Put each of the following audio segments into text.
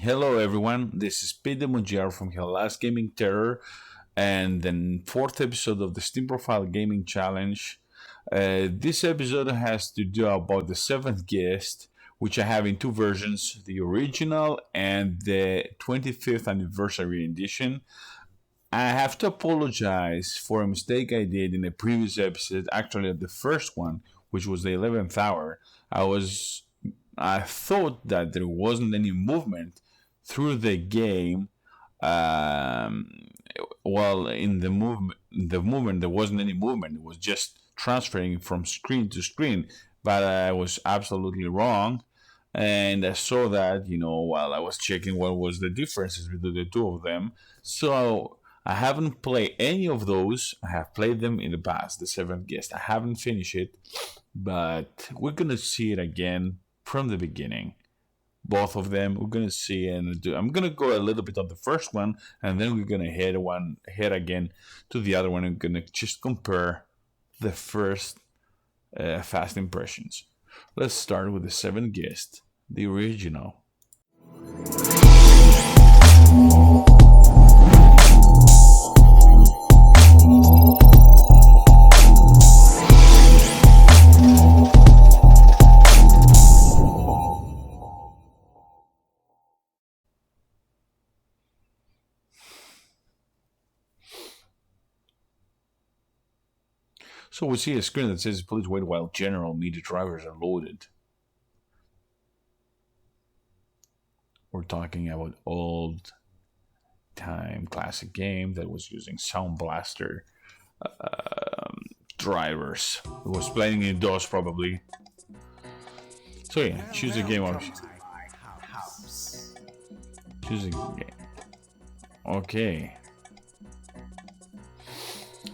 Hello everyone, this is Peter Mungiar from Hellas Gaming Terror and the fourth episode of the Steam Profile Gaming Challenge. This episode has to do about the seventh guest, which I have in two versions, the original and the 25th anniversary edition. I have to apologize for a mistake I did in the previous episode, actually the first one, which was the 11th hour. I thought that there wasn't any movement through the game. Um, in the movement there wasn't any movement. It was just transferring from screen to screen. But I was absolutely wrong, and I saw that while I was checking what was the differences between the two of them. So I haven't played any of those. I have played them in the past. The seventh guest. I haven't finished it, but we're gonna see it again from the beginning. Both of them we're gonna see, and I'm gonna go a little bit on the first one, and then we're gonna head again to the other one. I'm gonna just compare the first fast impressions. Let's start with the seventh guest, the original. So we see a screen that says please wait while general media drivers are loaded. We're talking about old time classic game that was using Sound Blaster drivers. It was playing in DOS probably. So yeah, choose a game option. Choose a game. Okay.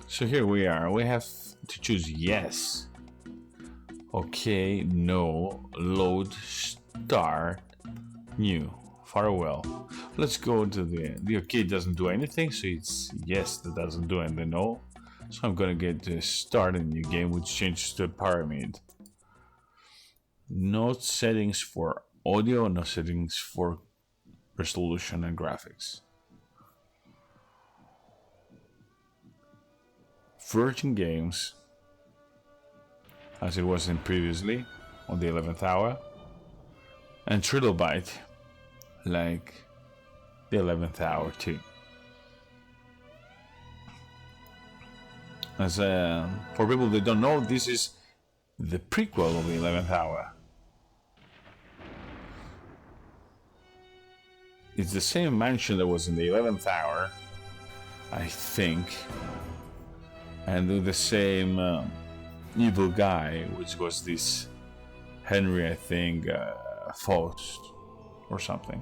So here we are. We have to choose yes. Okay, no, load, start, new, farewell. Let's go to the okay doesn't do anything, so it's yes that doesn't do anything, no. So I'm gonna get to start a new game, which changes to a pyramid. No settings for audio, no settings for resolution and graphics. Virgin Games, as it was in previously on the 11th hour, and Trilobyte, like the 11th hour too. As for people that don't know, this is the prequel of the 11th hour. It's the same mansion that was in the 11th hour, I think, and the same evil guy, which was this Henry, I think, Faust or something.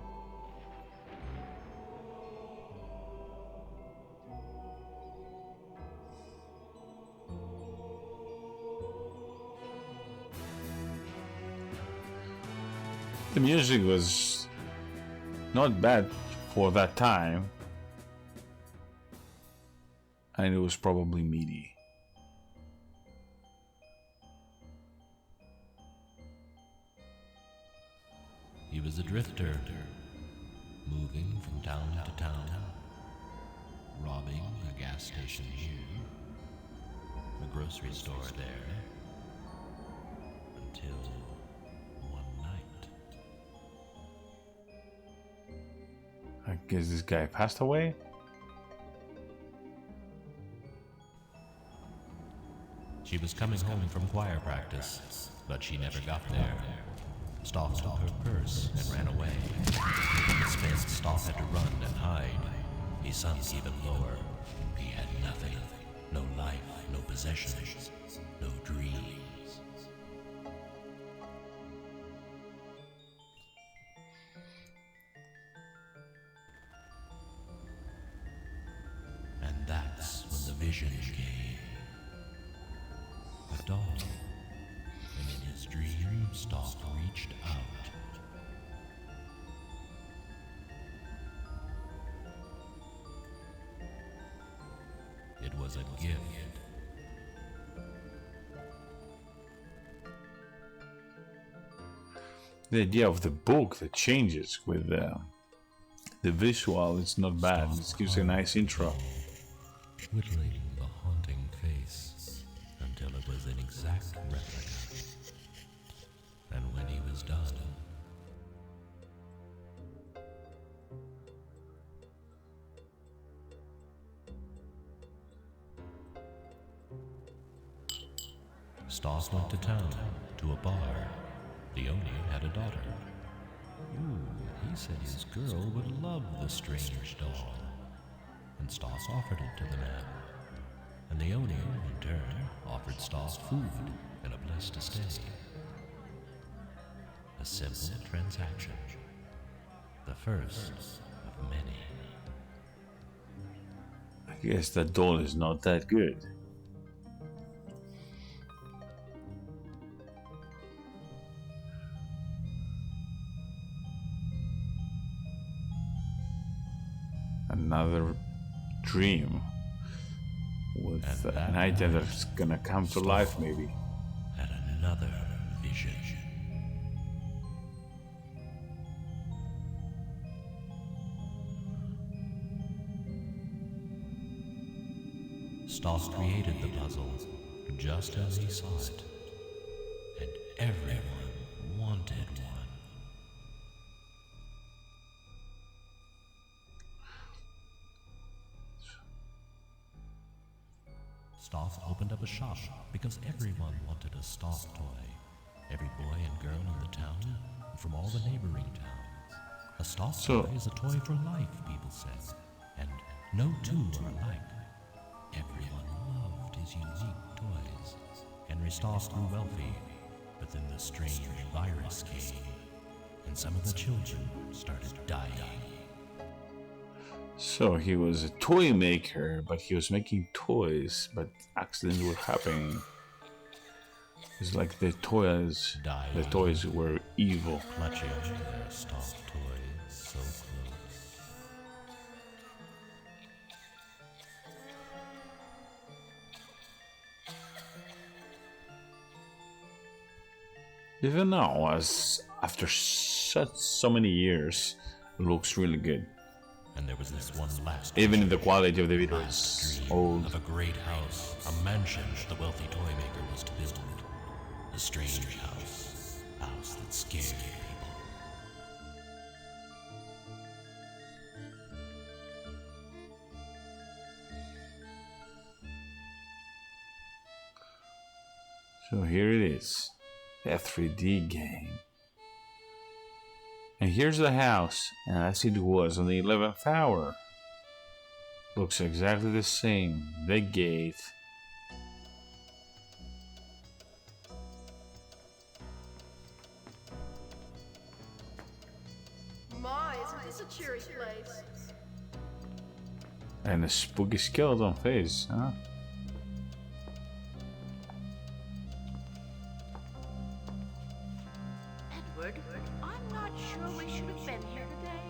The music was not bad for that time, and it was probably meaty. He was a drifter, moving from town to town, robbing a gas station here, a grocery store there, until one night. I guess this guy passed away? She was coming home from choir practice, but she never got there. Stoff took her purse and ran away. Instead, Stoff had to run and hide. He sunk even lower. He had nothing. No life, no possessions, no dreams. And that's when the vision came. A dog. And in his dream, Stoff reached out. It was a gift. The idea of the book that changes with The visual is not bad. This gives a nice intro. Whittling the haunting face until it was an exact replica. And when he was done, Stoss went to town, to a bar. The Oni had a daughter. He said his girl would love the strange doll. And Stoss offered it to the man. And the Oni, in turn, offered Stoss food and a place to stay. A simple transaction. The first of many. I guess that doll is not that good. Another dream with an item that's gonna come to life, maybe. Had another vision. Stoss created the puzzle just as he saw it, and everyone wanted one. Stoss opened up a shop because everyone wanted a Stoss toy. Every boy and girl in the town, and from all the neighboring towns. A Stoss toy is a toy for life, people said, and no two are alike. Everyone loved his unique toys. Henry Stoss grew wealthy, but then the strange virus came, and some of the children started dying. So he was a toy maker, but he was making toys, but accidents were happening. It's like the toys were evil. Clutching their Stoss toys so close. Even now, as after so many years, it looks really good. And there was this one last Even if the quality of the video is dream old. of a great house, a mansion the wealthy toy maker was to build. A strange house, house that scared people. So here it is, a 3D game. And here's the house, and as it was on the 11th hour. Looks exactly the same. The gate. My, isn't this a cheery place? And a spooky skeleton face, huh? Edward, I'm not sure we should have been here today.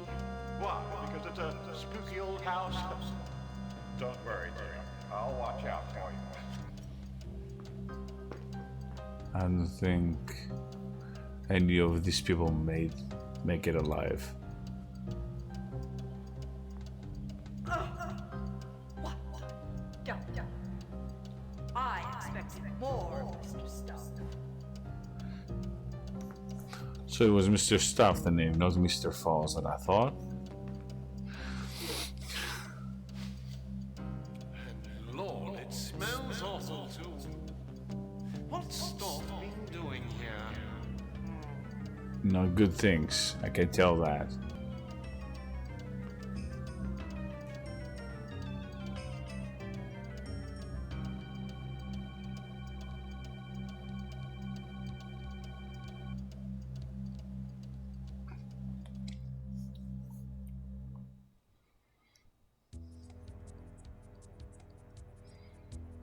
Why? Because it's a spooky old house? Don't worry, dear. I'll watch out for you. I don't think any of these people make it alive. What? Don't. I expected more, Mr. Stuff. So it was Mr. Stuff, the name, not Mr. Falls that I thought. Lord, it smells awful too. What's Stork been doing here? Not good things, I can tell that.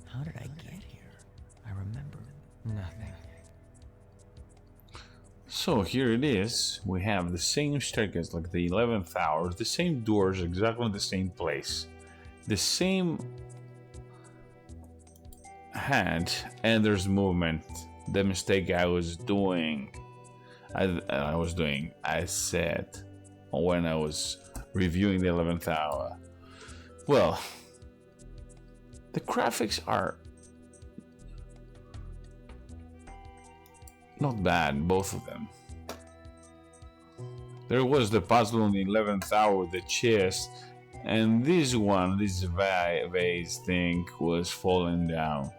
How did I get here? I remember nothing. So here it is. We have the same staircase like the 11th hour, the same doors, exactly the same place, the same hand, and there's movement. The mistake I said when I was reviewing the 11th hour. Well, the graphics are not bad, both of them. There was the puzzle on the 11th hour with the chest, and this one, this vase thing, was falling down.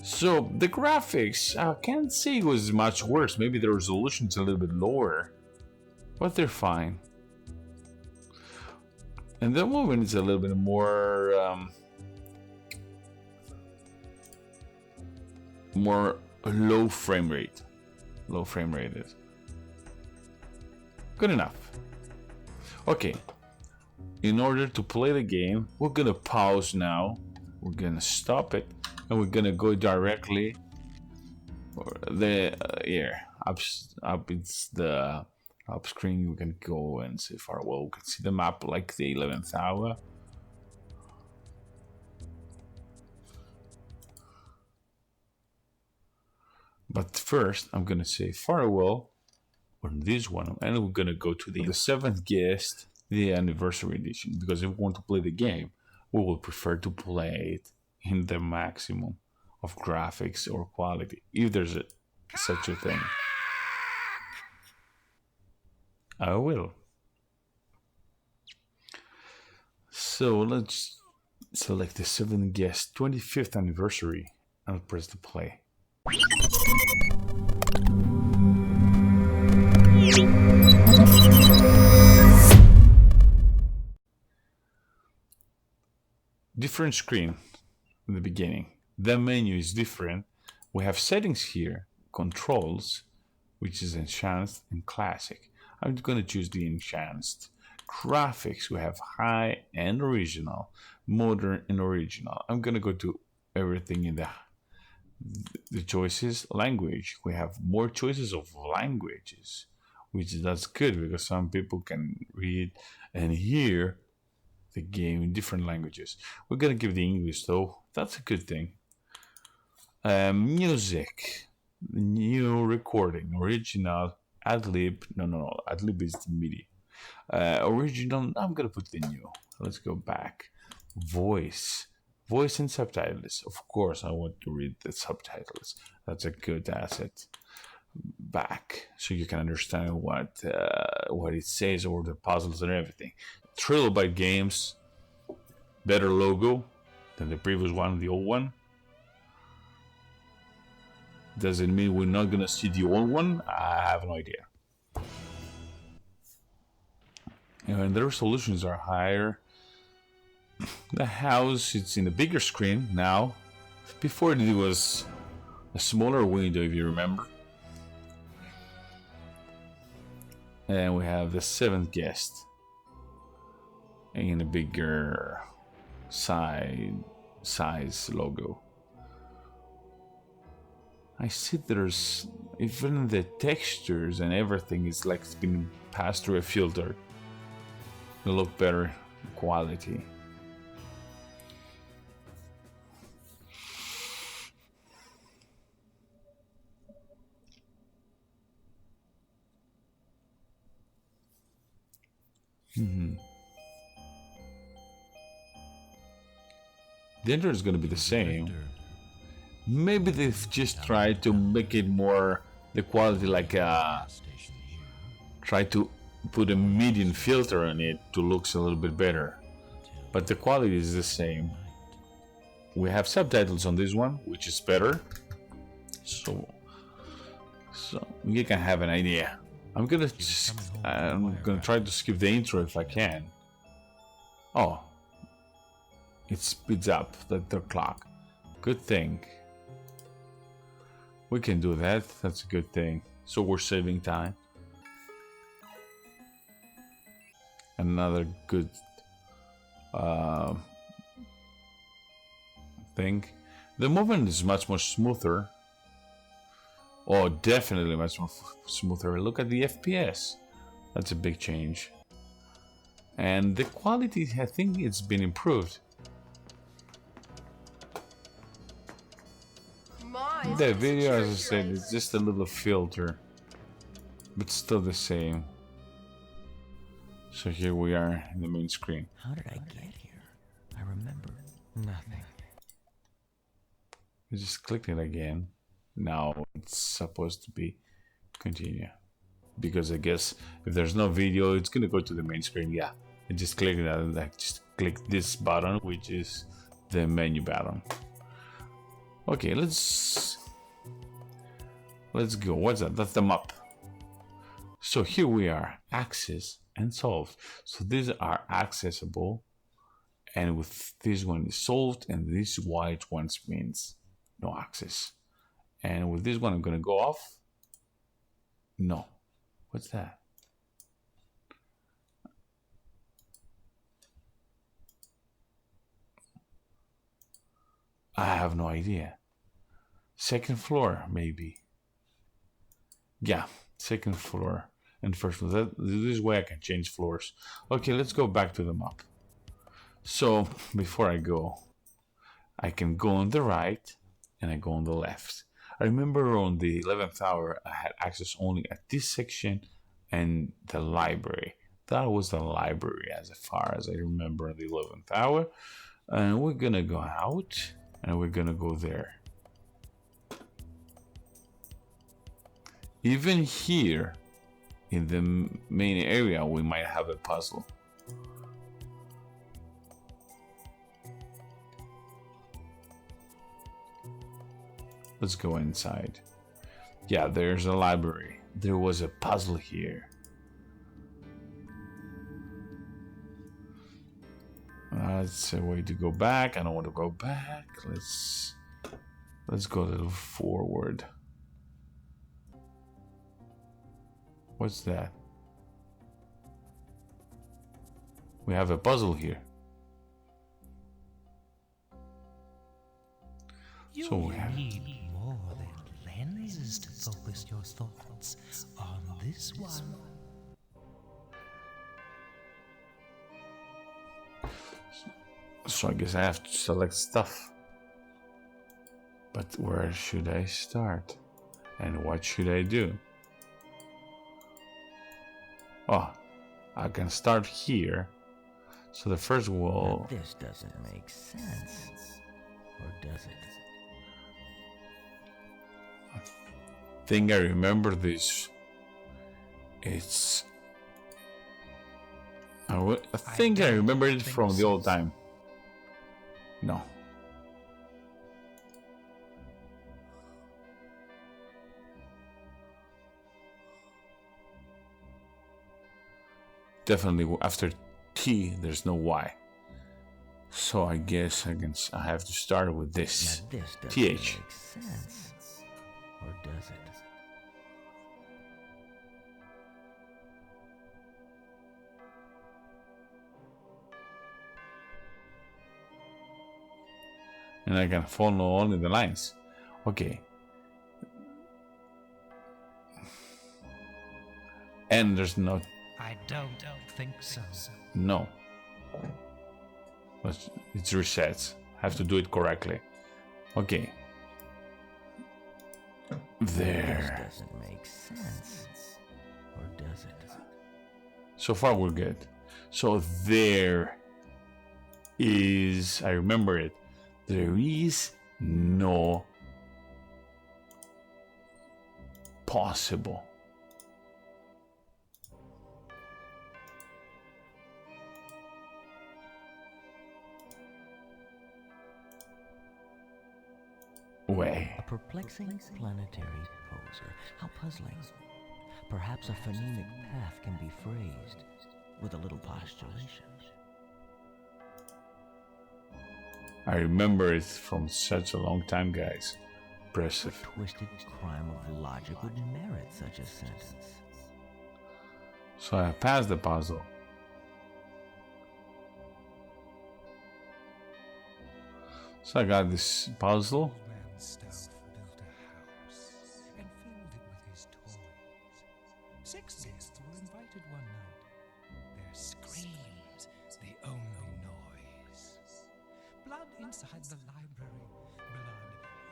So the graphics, I can't say it was much worse. Maybe the resolution's a little bit lower, but they're fine. And the movement is a little bit more more low frame rate. Low frame rate is good enough. Okay, in order to play the game, we're gonna pause now. We're gonna stop it, and we're gonna go directly for the here up. It's the up screen. We can go and see Farewell. We can see the map like the 11th hour. But first, I'm gonna say Farewell on this one, and we're gonna go to the 7th guest, the anniversary edition, because if we want to play the game, we will prefer to play it in the maximum of graphics or quality, if there's such a thing. I will. So let's select the 7th guest 25th anniversary and press the play. Different screen in the beginning. The menu is different. We have settings here, controls, which is enhanced and classic. I'm going to choose the enhanced. Graphics, we have high and original, modern and original. I'm going to go to everything in the choices. Language, we have more choices of languages, which that's good because some people can read and hear the game in different languages. We're gonna give the English though. That's a good thing. Music, new recording, original, ad-lib. No. Ad-lib is the MIDI. Original. I'm gonna put the new. Let's go back. Voice and subtitles. Of course, I want to read the subtitles. That's a good asset. Back, so you can understand what it says over the puzzles and everything. Trilobyte games, better logo than the previous one, the old one. Does it mean we're not gonna see the old one? I have no idea. And the resolutions are higher. The house, it's in a bigger screen now. Before it was a smaller window, if you remember. And we have the 7th guest in a bigger size logo. I see there's even the textures and everything is like it's been passed through a filter. They look better quality. The enter is going to be the same. Maybe they've just tried to make it more the quality, like try to put a median filter on it to look a little bit better, but the quality is the same. We have subtitles on this one, which is better, so you can have an idea. I'm gonna try to skip the intro if I can. Oh, it speeds up the clock. Good thing. We can do that. That's a good thing. So we're saving time. Another good thing. The movement is much more smoother. Oh, definitely much more smoother. Look at the FPS. That's a big change. And the quality, I think it's been improved. The video, as I said, is just a little filter, but still the same. So here we are in the main screen. How did I get here? I remember nothing. I just clicked it again. Now it's supposed to be continue. Because I guess if there's no video, it's gonna go to the main screen. Yeah, I just click that. I just click this button, which is the menu button. Okay, let's go. What's that? That's the map. So here we are, access and solved. So these are accessible, and with this one is solved, and this white ones means no access. And with this one, I'm gonna go off. No. What's that? I have no idea. Second floor, maybe. Yeah, second floor and first floor. This way I can change floors. Okay, let's go back to the map. So before I go, I can go on the right and I go on the left. I remember on the 11th hour, I had access only at this section and the library. That was the library as far as I remember in the 11th hour. And we're gonna go out and we're gonna go there. Even here in the main area, we might have a puzzle. Let's go inside. Yeah, there's a library. There was a puzzle here. That's a way to go back. I don't want to go back. Let's go a little forward. What's that? We have a puzzle here. You So we have... need more than lenses to focus your thoughts on this one. So I guess I have to select stuff. But where should I start? And what should I do? Oh, I can start here. So the first wall... Now this doesn't make sense. Or does it? I think I remember this. It's... I think I remember it from the old time. No. Definitely after T, there's no Y. So I guess I have to start with this. Now this doesn't TH. make sense. Or does it? And I can follow only the lines. Okay. And there's no... I don't think so. No. It's resets. Have to do it correctly. Okay. There. This doesn't make sense. Or does it? So far we're good. So there is... I remember it. There is no possible way. A perplexing planetary poser. How puzzling. Perhaps a phonemic path can be phrased with a little postulation. I remember it from such a long time, guys. Impressive. Twisted crime of logic would merit such a sentence. So I passed the puzzle. So I got this puzzle. Man Stout built a house and filled it with his toys. 6 guests were invited one night. Their screams, the only noise. Blood inside the library, blood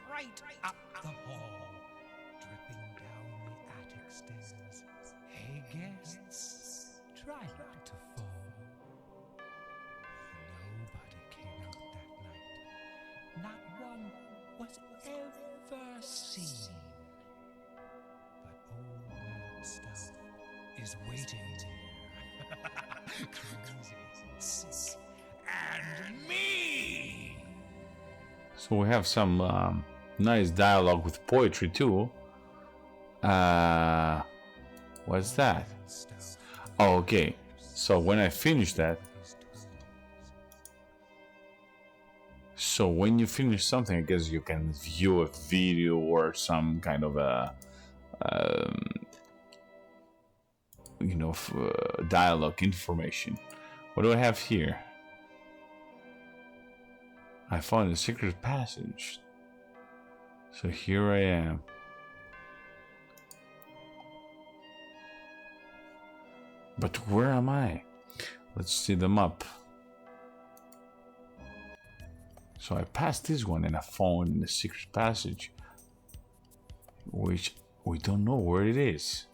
right up the hall, dripping down the attic stairs. Hey guests, try not to fall. was ever seen. But old man Stout is waiting there. Crazy, sick, and mean. So we have some nice dialogue with poetry too. What's that? Stout Oh, okay. So when I finish that, his toys. so when you finish something, I guess you can view a video or some kind of a, dialogue information. What do I have here? I found a secret passage. So here I am. But where am I? Let's see the map. So I passed this one and I found the secret passage, which we don't know where it is.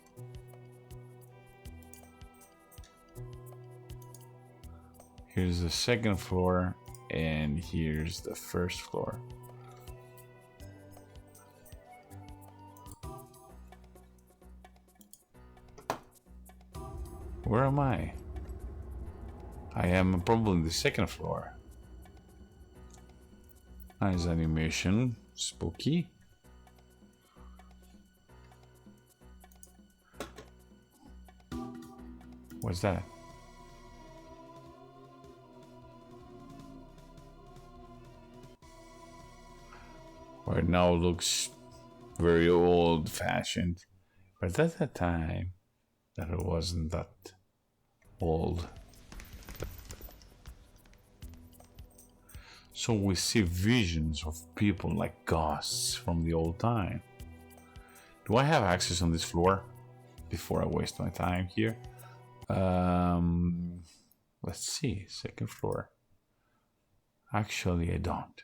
Here's the second floor and here's the first floor. Where am I? I am probably on the second floor. Nice animation, spooky. What's that? Right now looks very old-fashioned, but at that time, that it wasn't that old. So we see visions of people like ghosts from the old time. Do I have access on this floor before I waste my time here? Let's see, second floor. Actually, I don't.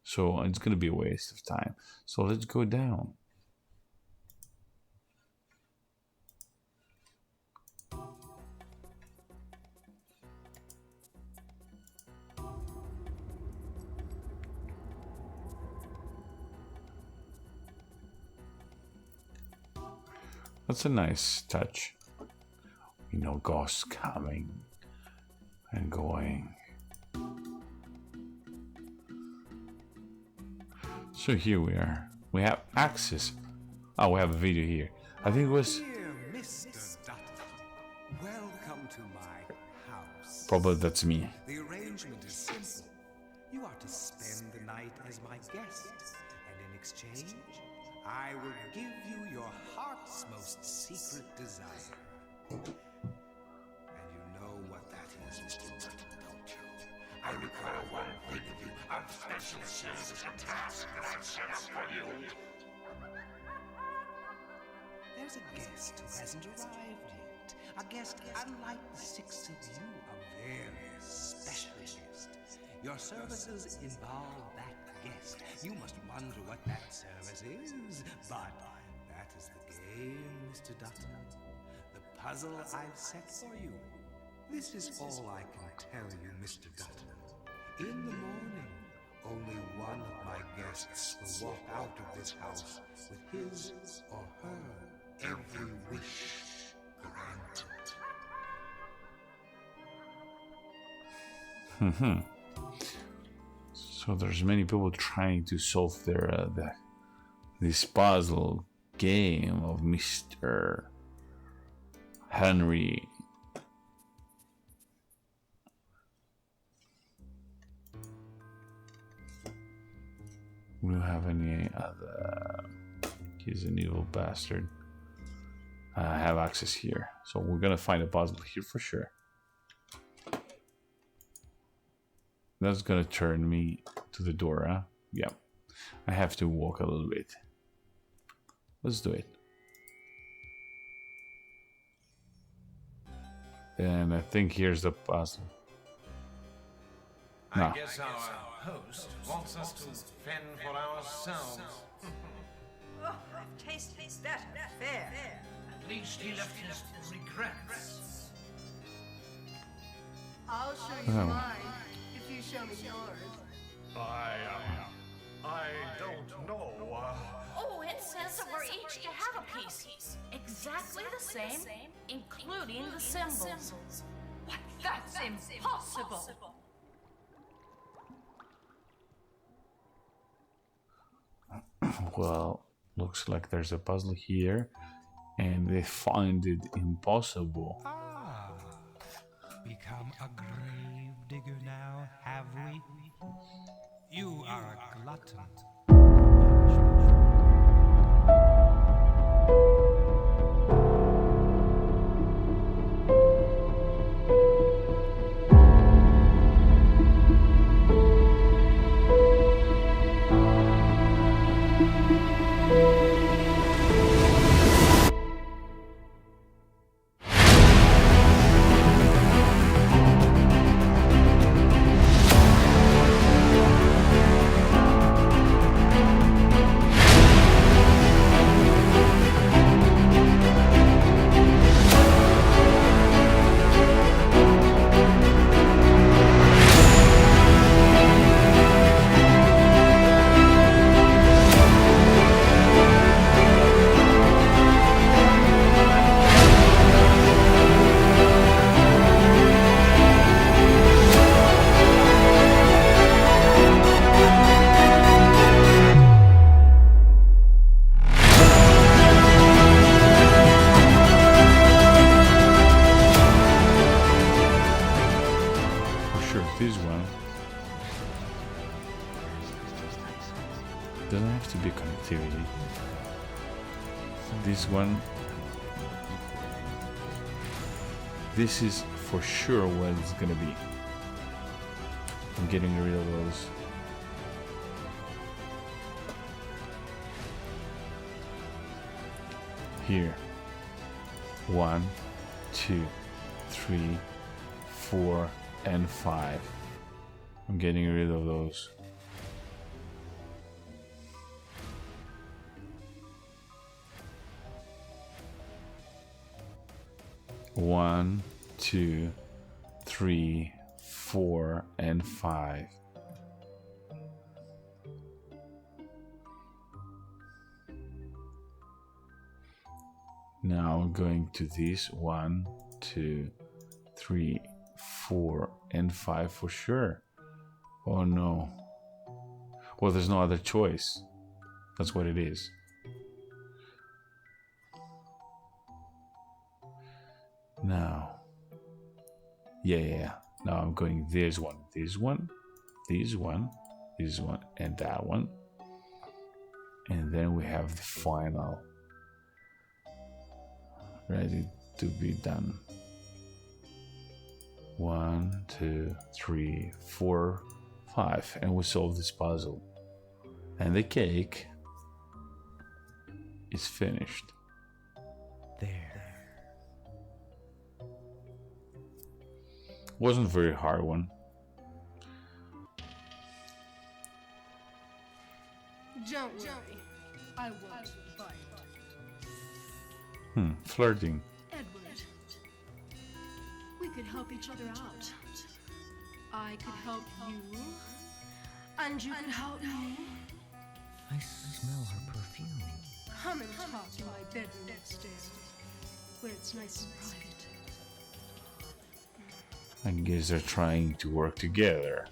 So it's gonna be a waste of time. So let's go down. That's a nice touch. You know, ghosts coming and going. So here we are. We have access. Oh, we have a video here. I think it was Dear Mr. Dutton, welcome to my house. probably that's me. The arrangement is simple. You are to spend the night as my guest, and in exchange, I will give you your heart's most secret desire. And you know what that is, Mr. Dutton, don't you? I require one thing of you, a special service and task that I've set up for you. There's a guest who hasn't arrived yet. A guest unlike the six of you, a very special guest. Your services involve that guest. You must wonder what that service is, but that is the game, Mr. Dutton. The puzzle I've set for you. This is all I can tell you, Mr. Dutton. In the morning, only one of my guests will walk out of this house with his or her every wish granted. So there's many people trying to solve their this puzzle game of Mr. Henry. We don't have any other. He's an evil bastard. I have access here, so we're gonna find a puzzle here for sure. That's gonna turn me to the door, huh? Yeah. I have to walk a little bit. Let's do it. And I think here's the puzzle. No. I guess our host wants us to fend for ourselves. Oh, I've tasted that affair. At least he left his regrets. I'll show you Oh. mine if you show me yours. I don't know. Oh, it says that we're each to have a piece. Exactly the same, including the symbols. What? That's impossible. Well, looks like there's a puzzle here, and they find it impossible. Ah, become a grave digger now, have we? You are a glutton. For sure, this one doesn't have to be connectivity. This one, this is for sure what it's gonna be. I'm getting rid of those. Here. 1, 2, 3, 4, and 5. I'm getting rid of those. One, 2, 3, 4, and 5. Now I'm going to this 1, 2, 3, 4, and 5 for sure. Oh no. Well, there's no other choice. That's what it is. Now. Yeah. Now I'm going this one, this one, this one, this one, and that one. And then we have the final ready to be done. 1, 2, 3, 4, 5, and we solve this puzzle. And the cake is finished. There. Wasn't a very hard one. Don't worry, I won't bite. Flirting. Edward, we could help each other out. I could help you, and you could help me. I smell her perfume. Come and talk in my bedroom upstairs, where it's nice and private. I guess they're trying to work together.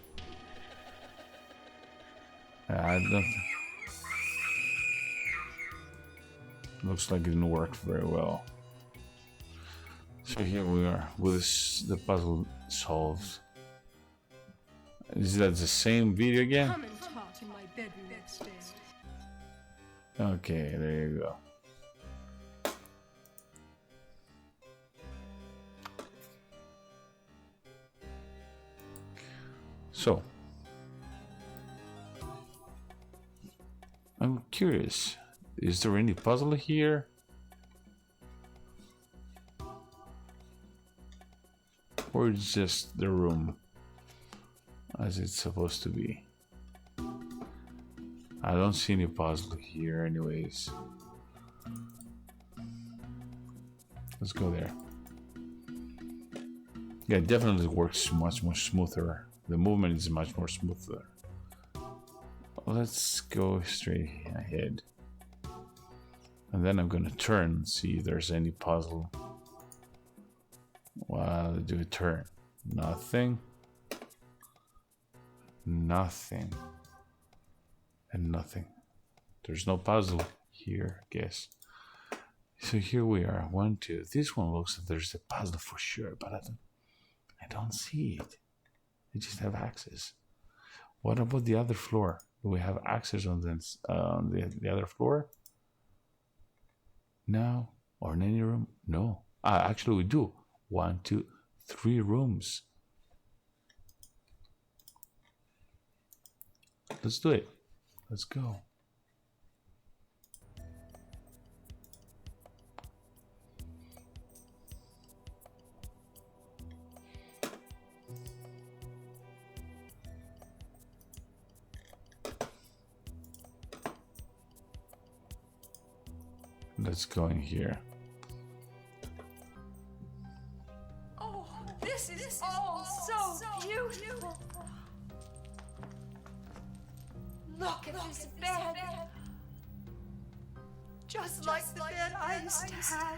I don't. Looks like it didn't work very well. So here we are with the puzzle solved. Is that the same video again? Come and talk in my bedroom upstairs. Okay, there you go. So, I'm curious, is there any puzzle here? Or it's just the room as it's supposed to be? I don't see any puzzle here anyways. Let's go there. Yeah, it definitely works much more smoother. The movement is much more smoother. let's go straight ahead. And then I'm gonna turn and see if there's any puzzle. While I do a turn. Nothing. Nothing. And nothing. There's no puzzle here, I guess. So here we are. 1, 2. This one looks like there's a puzzle for sure, but I don't see it. I just have access. What about the other floor? Do we have access on the other floor? No. Or in any room? No. Actually we do. 1, 2, 3 rooms. Let's do it. Let's go. Let's go in here. Oh, this is all so beautiful. Look at this bed. Just like the bed I used to have.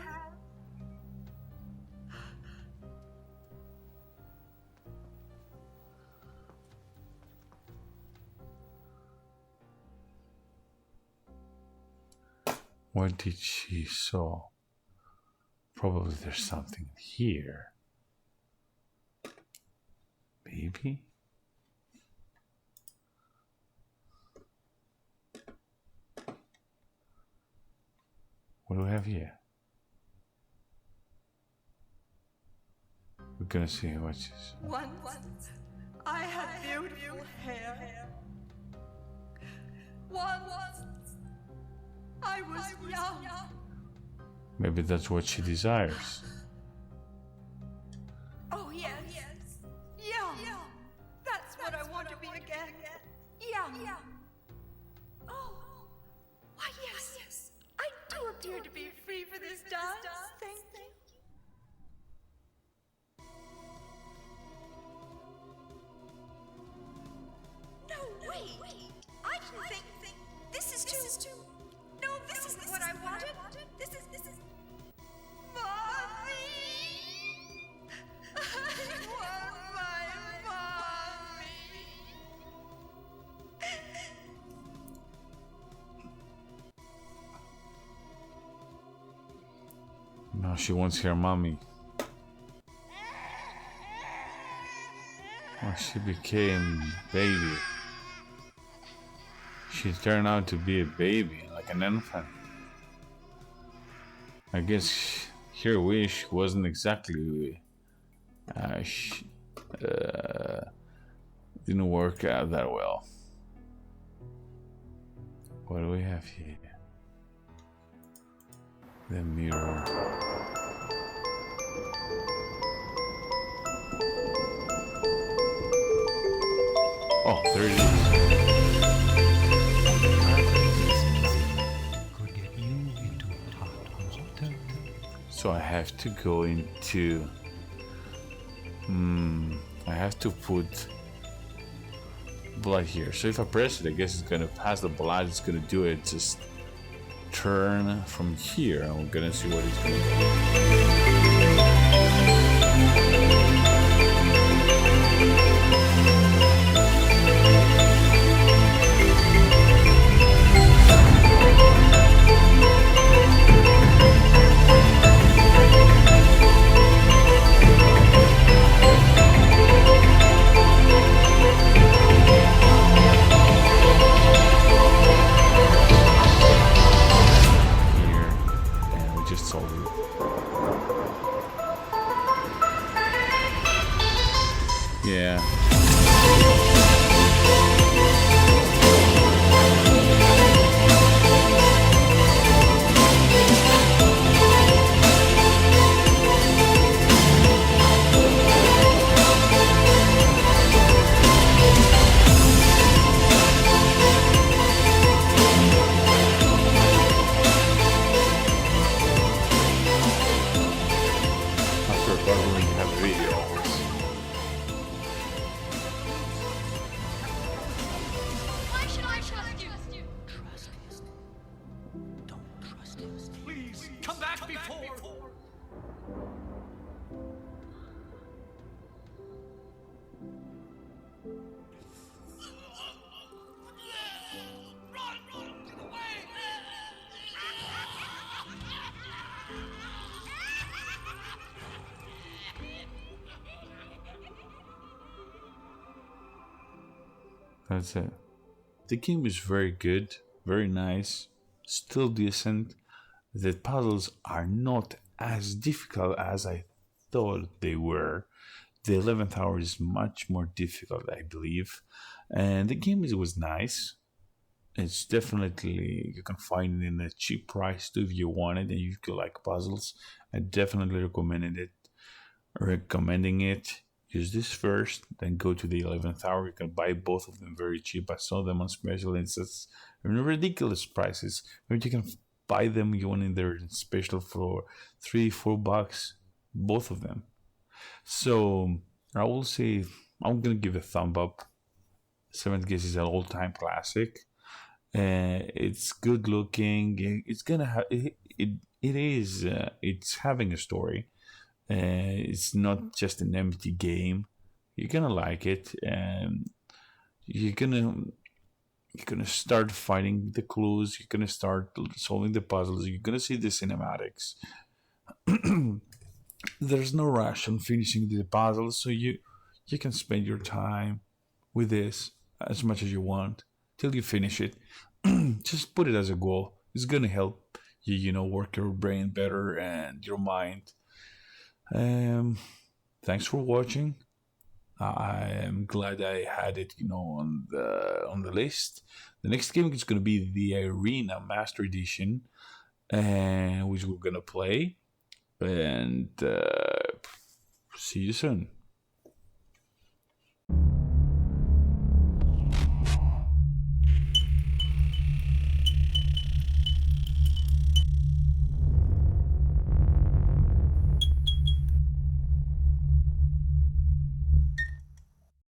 What did she saw? Probably there's something here. Maybe? What do we have here? We're gonna see what she's... Once I had beautiful hair. Once I was young. Maybe that's what she desires. Oh, yes. Young. That's what I want to be again. Young. Oh, why, yes. I do appear to be free for this dance. Thank you. No, wait. I think this is too... No, this isn't what I wanted. This is... Mommy! I want my mommy! No, she wants her mommy. Oh, she became baby. She turned out to be a baby, like an infant. I guess her wish wasn't exactly... didn't work out that well. What do we have here? The mirror. Oh, there it is. Could get you into a hot water. So I have to go into... I have to put blood here. So if I press it, I guess it's gonna pass the blood. It's gonna do it. Just turn from here, and we're gonna see what it's gonna do. Yeah. After a puzzle, you have a video always. That's it. The game is very good, very nice, still decent. The puzzles are not as difficult as I thought they were. The 11th hour is much more difficult, I believe. And the game was nice. It's definitely, you can find it in a cheap price too if you want it and you like puzzles. I definitely recommending it. Use this first, then go to the 11th hour. You can buy both of them very cheap. I saw them on special, and it's ridiculous prices. Maybe you can buy them you want in there in special for $3-4, both of them. So I will say I'm gonna give a thumb up. Seventh Guest is an all-time classic. It's good looking. It's gonna have it is it's having a story. It's not just an empty game. You're gonna like it, and you're gonna start finding the clues. You're gonna start solving the puzzles. You're gonna see the cinematics. There's no rush on finishing the puzzles, so you can spend your time with this as much as you want till you finish it. Just put it as a goal. It's gonna help you, work your brain better and your mind. Um, Thanks for watching. I am glad I had it, on the list. The next game is gonna be the Arena Master Edition, and which we're gonna play. And see you soon.